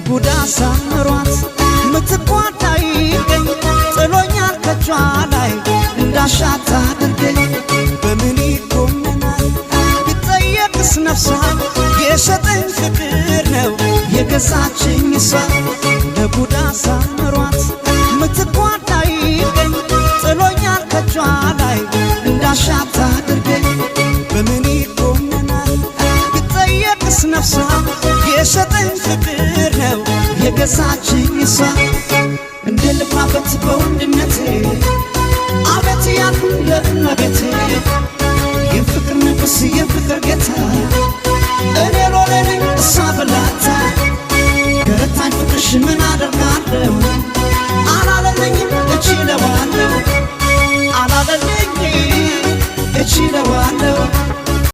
ቡዳ ሳምሯት ምትቋዳይ ገኝ ጥሎኛል ከጇ ላይ እንዳሻት አድርገኝ በምን ይቆመናል ቢጠየቅስ ነፍሷ የሸጠኝ ፍቅር ነው የገዛችኝ እሷ ቡዳ ሳምሯት ምትቋዳይ ገኝ ጥሎኛል ከጇ ላይ እንዳሻት አድርገኝ በምን ይቆመናል ቢጠየቅስ ነፍሷ የሸጠኝ ፍቅር ነው የገዛችኝ እሷ እንደ ልፋበት በወንድነቴ አቤት ያልኩ ለእመቤቴ የፍቅር ንጉሥ